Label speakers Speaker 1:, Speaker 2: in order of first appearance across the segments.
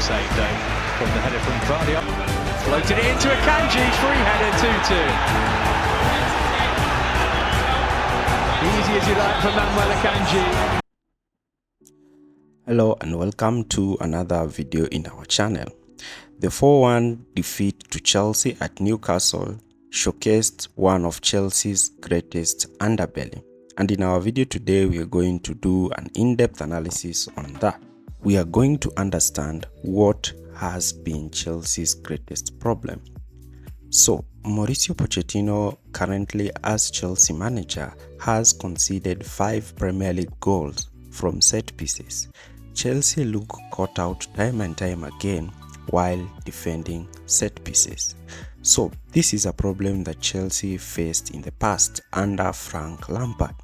Speaker 1: save though from the header from Vardy. Floated it into Akanji, free header 2-2. Easy as you like for Manuel Akanji.
Speaker 2: Hello and welcome to another video in our channel. The 4-1 defeat to Chelsea at Newcastle showcased one of Chelsea's greatest underbelly. And in our video today, we are going to do an in-depth analysis on that. We are going to understand what has been Chelsea's greatest problem. So, Mauricio Pochettino, currently as Chelsea manager, has conceded 5 Premier League goals from set pieces. Chelsea look caught out time and time again while defending set pieces. So, this is a problem that Chelsea faced in the past under Frank Lampard,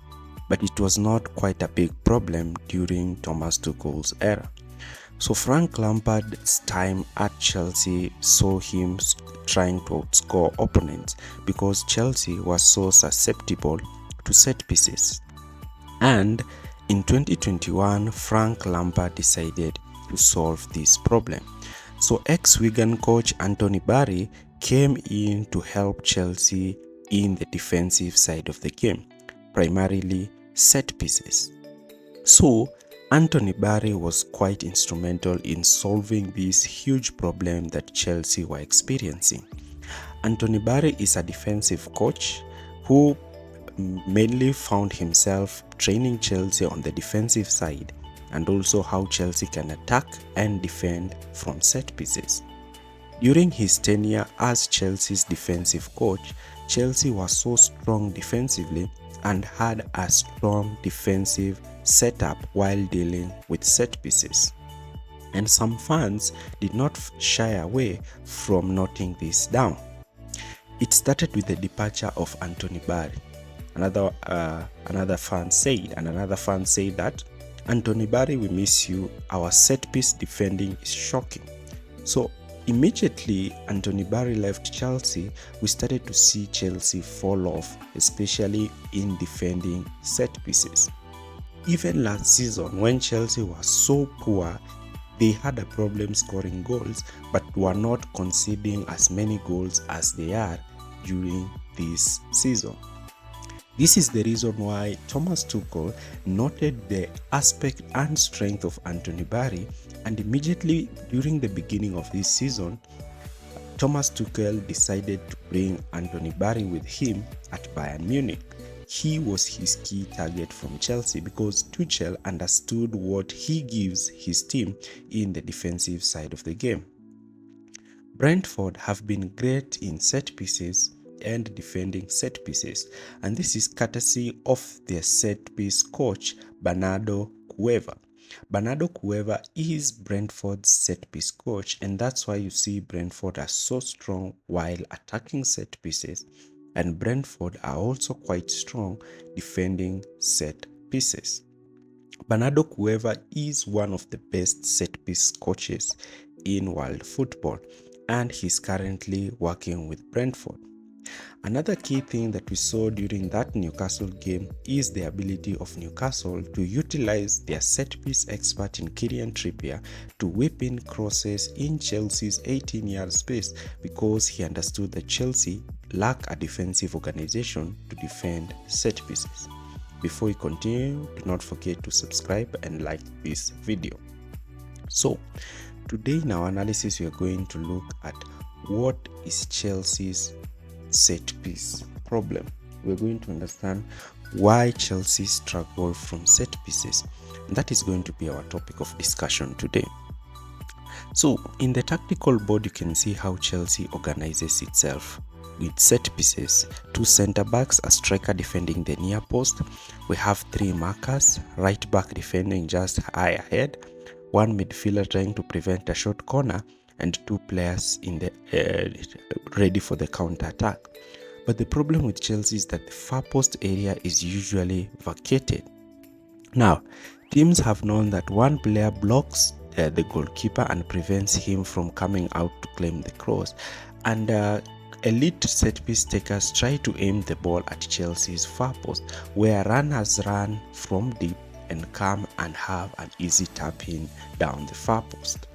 Speaker 2: but it was not quite a big problem during Thomas Tuchel's era. So Frank Lampard's time at Chelsea saw him trying to outscore opponents because Chelsea was so susceptible to set pieces. And in 2021, Frank Lampard decided to solve this problem. So ex-Wigan coach Anthony Barry came in to help Chelsea in the defensive side of the game, primarily set pieces. So Anthony Barry was quite instrumental in solving this huge problem that Chelsea were experiencing. Anthony Barry is a defensive coach who mainly found himself training Chelsea on the defensive side and also how Chelsea can attack and defend from set pieces. During his tenure as Chelsea's defensive coach, Chelsea was so strong defensively and had a strong defensive setup while dealing with set pieces. And some fans did not shy away from noting this down. It started with the departure of Anthony Barry. Another fan said that, Anthony Barry, we miss you. Our set piece defending is shocking. So immediately Anthony Barry left Chelsea, we started to see Chelsea fall off, especially in defending set pieces. Even last season, when Chelsea was so poor, they had a problem scoring goals, but were not conceding as many goals as they are during this season. This is the reason why Thomas Tuchel noted the aspect and strength of Anthony Barry, and immediately during the beginning of this season, Thomas Tuchel decided to bring Anthony Barry with him at Bayern Munich. He was his key target from Chelsea because Tuchel understood what he gives his team in the defensive side of the game. Brentford have been great in set pieces and defending set pieces, and this is courtesy of their set piece coach Bernardo Cueva. Bernardo Cueva is Brentford's set piece coach, and that's why you see Brentford are so strong while attacking set pieces, and Brentford are also quite strong defending set pieces. Bernardo Cueva is one of the best set piece coaches in world football, and he's currently working with Brentford. Another key thing that we saw during that Newcastle game is the ability of Newcastle to utilize their set-piece expert in Kieran Trippier to whip in crosses in Chelsea's 18-yard space because he understood that Chelsea lack a defensive organization to defend set pieces. Before we continue, do not forget to subscribe and like this video. So, today in our analysis, we are going to look at what is Chelsea's set piece problem. We're going to understand why Chelsea struggle from set pieces. And that is going to be our topic of discussion today. So in the tactical board, you can see how Chelsea organizes itself with set pieces: 2 center backs, a striker defending the near post. We have 3 markers, right back defending just high ahead, 1 midfielder trying to prevent a short corner, and 2 players in the ready for the counter attack. But the problem with Chelsea is that the far post area is usually vacated. Now, teams have known that one player blocks the goalkeeper and prevents him from coming out to claim the cross, and elite set piece takers try to aim the ball at Chelsea's far post, where runners run from deep and come and have an easy tap in down the far post.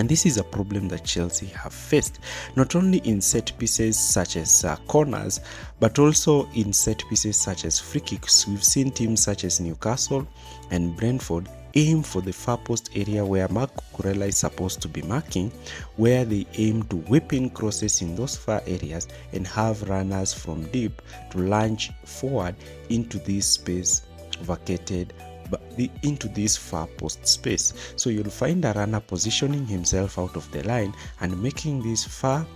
Speaker 2: And this is a problem that Chelsea have faced, not only in set pieces such as corners, but also in set pieces such as free kicks. We've seen teams such as Newcastle and Brentford aim for the far post area where Marc Cucurella is supposed to be marking, where they aim to whip in crosses in those far areas and have runners from deep to launch forward into this space vacated into this far post space. So you'll find a runner positioning himself out of the line and making these far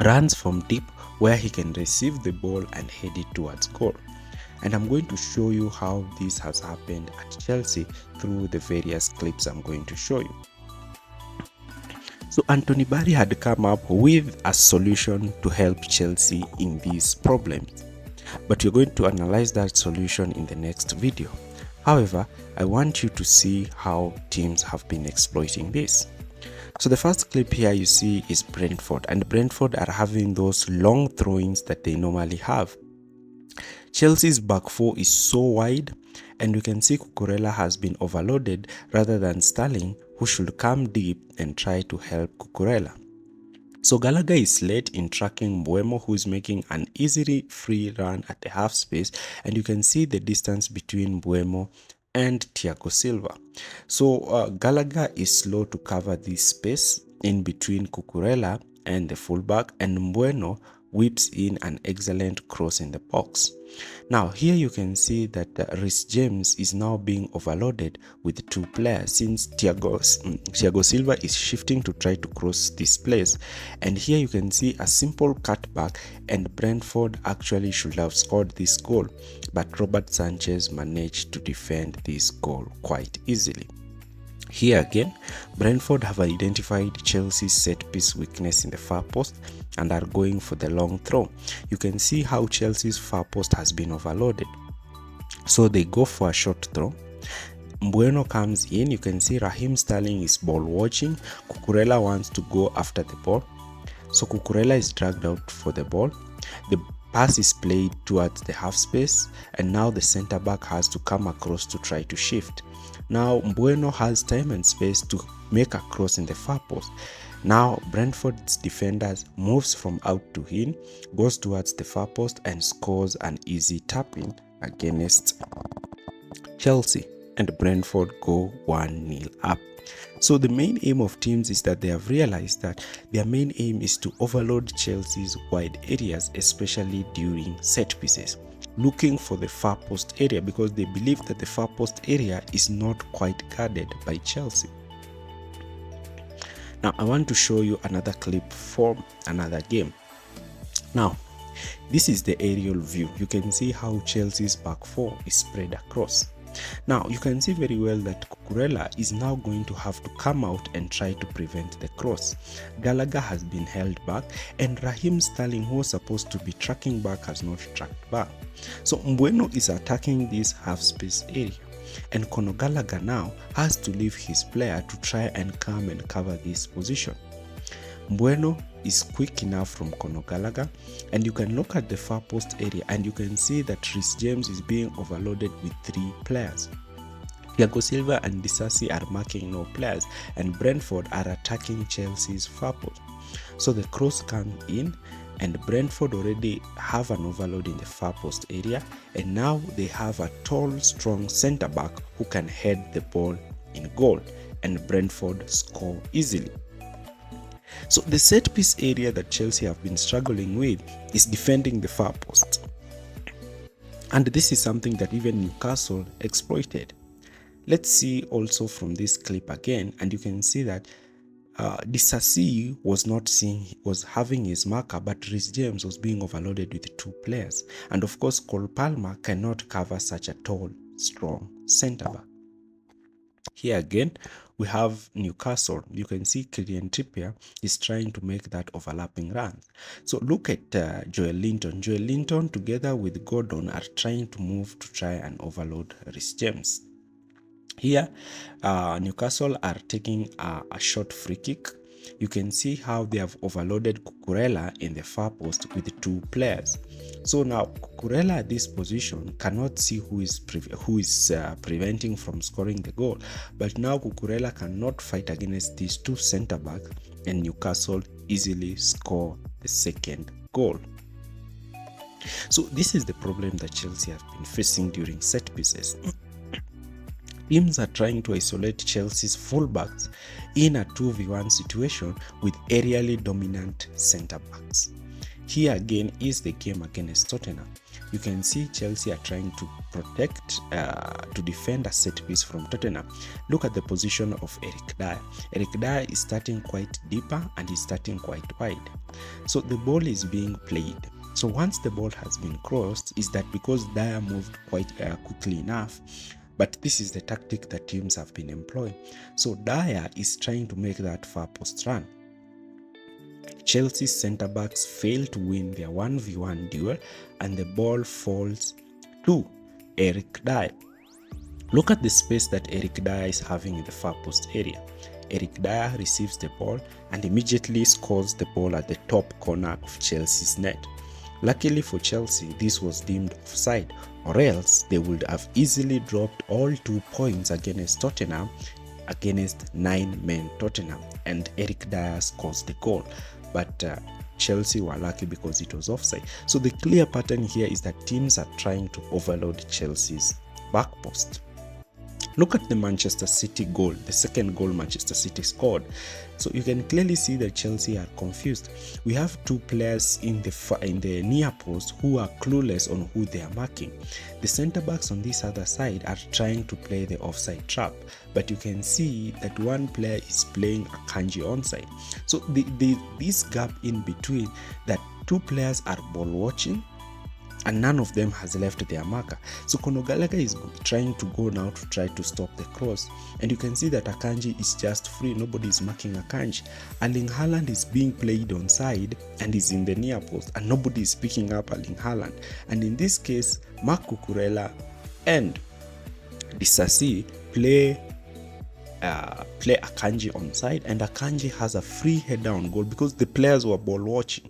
Speaker 2: runs from deep where he can receive the ball and head it towards goal. And I'm going to show you how this has happened at Chelsea through the various clips I'm going to show you. So Anthony Barry had come up with a solution to help Chelsea in these problems, but we're going to analyze that solution in the next video. However, I want you to see how teams have been exploiting this. So the first clip here you see is Brentford, and Brentford are having those long throw-ins that they normally have. Chelsea's back four is so wide, and you can see Cucurella has been overloaded rather than Sterling, who should come deep and try to help Cucurella. So Gallagher is late in tracking Mbeumo, who is making an easily free run at the half space, and you can see the distance between Mbeumo and Thiago Silva. So Gallagher is slow to cover this space in between Cucurella and the fullback, and Mbeumo whips in an excellent cross in the box. Now here you can see that Reece James is now being overloaded with two players, since Thiago Silva is shifting to try to cross this place, and here you can see a simple cutback, and Brentford actually should have scored this goal, but Robert Sanchez managed to defend this goal quite easily. Here again, Brentford have identified Chelsea's set-piece weakness in the far post and are going for the long throw. You can see how Chelsea's far post has been overloaded. So they go for a short throw. Mbeumo comes in. You can see Raheem Sterling is ball watching. Cucurella wants to go after the ball. So Cucurella is dragged out for the ball. The pass is played towards the half space, and now the center back has to come across to try to shift. Now Mbeumo has time and space to make a cross in the far post. Now Brentford's defenders moves from out to in, goes towards the far post and scores an easy tap-in against Chelsea, and Brentford go 1-0 up. So the main aim of teams is that they have realized that their main aim is to overload Chelsea's wide areas, especially during set pieces, looking for the far post area because they believe that the far post area is not quite guarded by Chelsea. Now I want to show you another clip from another game. Now this is the aerial view. You can see how Chelsea's back four is spread across. Now you can see very well that Cucurella is now going to have to come out and try to prevent the cross. Gallagher has been held back, and Raheem Sterling, who was supposed to be tracking back, has not tracked back. So Mbeumo is attacking this half space area, and Conor Gallagher now has to leave his player to try and come and cover this position. Mbeumo is quick enough from Conor Gallagher, and you can look at the far post area and you can see that Reece James is being overloaded with three players. Thiago Silva and Disasi are marking no players, and Brentford are attacking Chelsea's far post. So the cross comes in, and Brentford already have an overload in the far post area, and now they have a tall, strong centre back who can head the ball in goal, and Brentford score easily. So the set piece area that Chelsea have been struggling with is defending the far post, and this is something that even Newcastle exploited. Let's see also from this clip again, and you can see that Disasi was having his marker, but Reece James was being overloaded with two players, and of course Cole Palmer cannot cover such a tall, strong centre back. Here again, we have Newcastle. You can see Kieran Trippier is trying to make that overlapping run. So look at Joel Linton. Joel Linton together with Gordon are trying to move to try and overload Reece James. Here, Newcastle are taking a short free kick, you can see how they have overloaded Cucurella in the far post with 2 players. So now Cucurella at this position cannot see who is preventing from scoring the goal, but now Cucurella cannot fight against these 2 centre backs, and Newcastle easily score the second goal. So this is the problem that Chelsea have been facing during set pieces. Teams are trying to isolate Chelsea's fullbacks in a 2v1 situation with aerially dominant centre backs. Here again is the game against Tottenham. You can see Chelsea are trying to to defend a set piece from Tottenham. Look at the position of Eric Dier. Eric Dier is starting quite deeper and is starting quite wide. So the ball is being played. So once the ball has been crossed, is that because Dier moved quite quickly enough. But this is the tactic that teams have been employing. So Dier is trying to make that far post run. Chelsea's centre-backs fail to win their 1v1 duel and the ball falls to Eric Dier. Look at the space that Eric Dier is having in the far post area. Eric Dier receives the ball and immediately scores the ball at the top corner of Chelsea's net. Luckily for Chelsea, this was deemed offside, or else they would have easily dropped all 2 points against Tottenham, against 9-men Tottenham, and Eric Dier scores the goal. But Chelsea were lucky because it was offside. So the clear pattern here is that teams are trying to overload Chelsea's back post. Look at the Manchester City goal, the second goal Manchester City scored. So you can clearly see that Chelsea are confused. We have 2 players in the near post who are clueless on who they are marking. The centre backs on this other side are trying to play the offside trap, but you can see that one player is playing Akanji onside. So this gap in between, that 2 players are ball watching and none of them has left their marker. So Conor Gallagher is trying to go now to try to stop the cross, and you can see that Akanji is just free. Nobody is marking Akanji. Erling Haaland is being played on side and is in the near post, and nobody is picking up Erling Haaland. And in this case, Marc Cucurella and Disasi play Akanji on side, and Akanji has a free header on goal because the players were ball watching,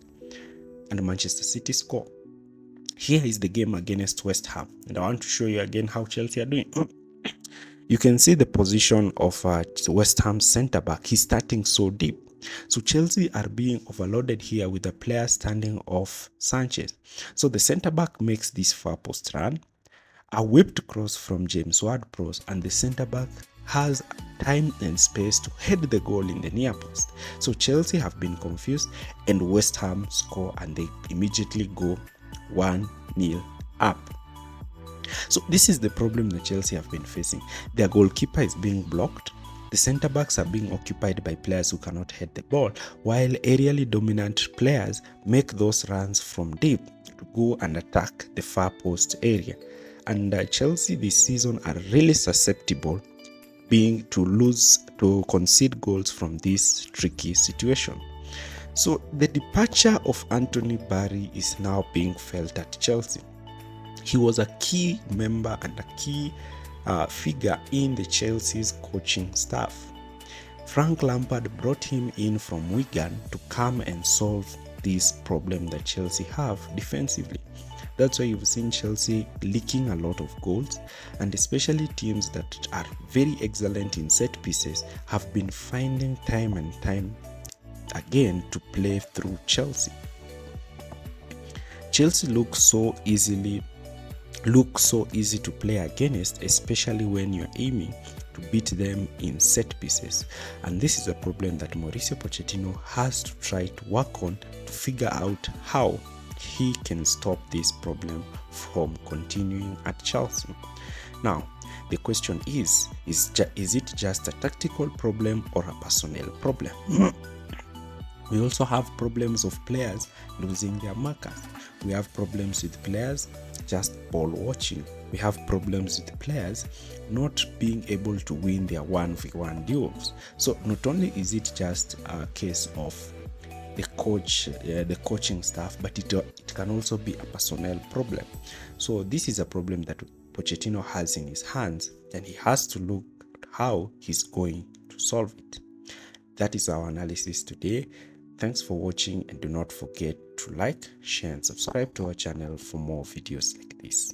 Speaker 2: and Manchester City score. Here is the game against West Ham, and I want to show you again how Chelsea are doing. You can see the position of West Ham centre back. He's starting so deep. So Chelsea are being overloaded here with the player standing off Sanchez. So the centre back makes this far post run, a whipped cross from James Ward-Prowse, and the centre back has time and space to head the goal in the near post. So Chelsea have been confused, and West Ham score, and they immediately go 1-0 up. So this is the problem that Chelsea have been facing. Their goalkeeper is being blocked. The centre backs are being occupied by players who cannot head the ball, while aerially dominant players make those runs from deep to go and attack the far post area. And Chelsea this season are really susceptible to concede goals from this tricky situation. So the departure of Anthony Barry is now being felt at Chelsea. He was a key member and a key figure in the Chelsea's coaching staff. Frank Lampard brought him in from Wigan to come and solve this problem that Chelsea have defensively. That's why you've seen Chelsea leaking a lot of goals, and especially teams that are very excellent in set pieces have been finding time and time again to play through Chelsea. Chelsea looks so easy to play against, especially when you're aiming to beat them in set pieces. And this is a problem that Mauricio Pochettino has to try to work on to figure out how he can stop this problem from continuing at Chelsea. Now, the question is it just a tactical problem or a personnel problem? We also have problems of players losing their markers. We have problems with players just ball watching. We have problems with players not being able to win their 1v1 duels. So not only is it just a case of the coaching staff, but it can also be a personnel problem. So this is a problem that Pochettino has in his hands, and he has to look at how he's going to solve it. That is our analysis today. Thanks for watching, and do not forget to like, share and subscribe to our channel for more videos like this.